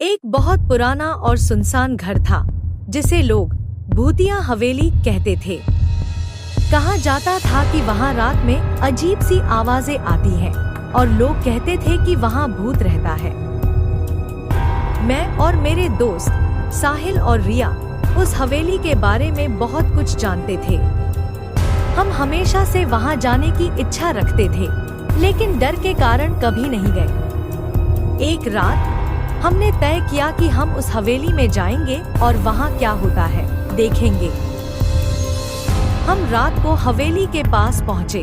एक बहुत पुराना और सुनसान घर था जिसे लोग भूतिया हवेली कहते थे। कहा जाता था कि वहाँ रात में अजीब सी आवाजें आती हैं और लोग कहते थे कि वहाँ भूत रहता है। मैं और मेरे दोस्त साहिल और रिया उस हवेली के बारे में बहुत कुछ जानते थे। हम हमेशा से वहाँ जाने की इच्छा रखते थे, लेकिन डर के कारण कभी नहीं गए। एक रात हमने तय किया कि हम उस हवेली में जाएंगे और वहाँ क्या होता है देखेंगे। हम रात को हवेली के पास पहुँचे।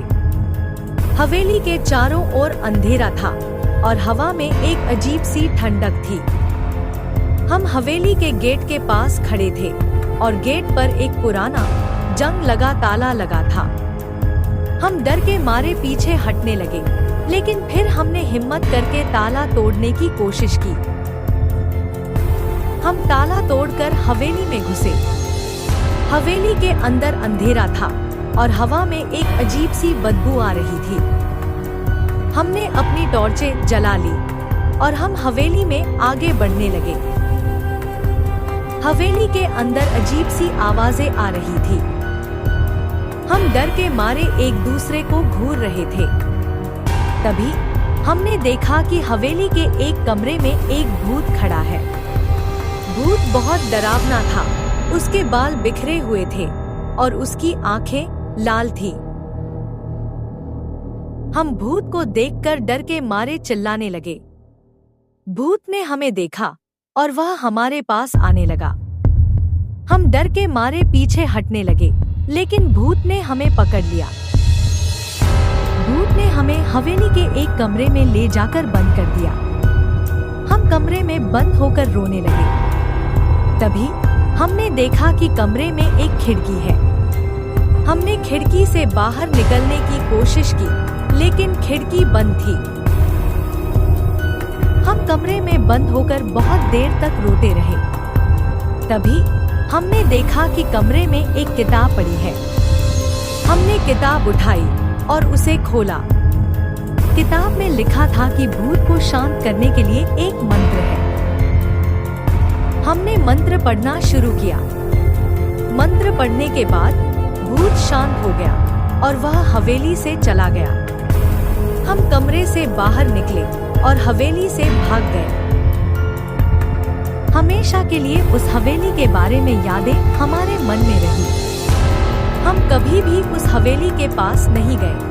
हवेली के चारों ओर अंधेरा था और हवा में एक अजीब सी ठंडक थी। हम हवेली के गेट के पास खड़े थे और गेट पर एक पुराना जंग लगा ताला लगा था। हम डर के मारे पीछे हटने लगे, लेकिन फिर हमने हिम्मत करके ताला तोड़ने की कोशिश की। हम ताला तोड़कर हवेली में घुसे। हवेली के अंदर अंधेरा था और हवा में एक अजीब सी बदबू आ रही थी। हमने अपनी टॉर्चें जला ली और हम हवेली में आगे बढ़ने लगे। हवेली के अंदर अजीब सी आवाजें आ रही थी। हम डर के मारे एक दूसरे को घूर रहे थे। तभी हमने देखा कि हवेली के एक कमरे में एक भूत खड़ा है। भूत बहुत डरावना था। उसके बाल बिखरे हुए थे और उसकी आंखें लाल थीं। हम भूत को देखकर डर के मारे चिल्लाने लगे। भूत ने हमें देखा और वह हमारे पास आने लगा। हम डर के मारे पीछे हटने लगे, लेकिन भूत ने हमें पकड़ लिया। भूत ने हमें हवेली के एक कमरे में ले जाकर बंद कर दिया। हम कमरे में बंद होकर रोने लगे। तभी हमने देखा कि कमरे में एक खिड़की है। हमने खिड़की से बाहर निकलने की कोशिश की, लेकिन खिड़की बंद थी। हम कमरे में बंद होकर बहुत देर तक रोते रहे। तभी हमने देखा कि कमरे में एक किताब पड़ी है। हमने किताब उठाई और उसे खोला। किताब में लिखा था कि भूत को शांत करने के लिए एक मंत्र है। हमने मंत्र पढ़ना शुरू किया। मंत्र पढ़ने के बाद भूत शांत हो गया और वह हवेली से चला गया। हम कमरे से बाहर निकले और हवेली से भाग गए। हमेशा के लिए उस हवेली के बारे में यादें हमारे मन में रही। हम कभी भी उस हवेली के पास नहीं गए।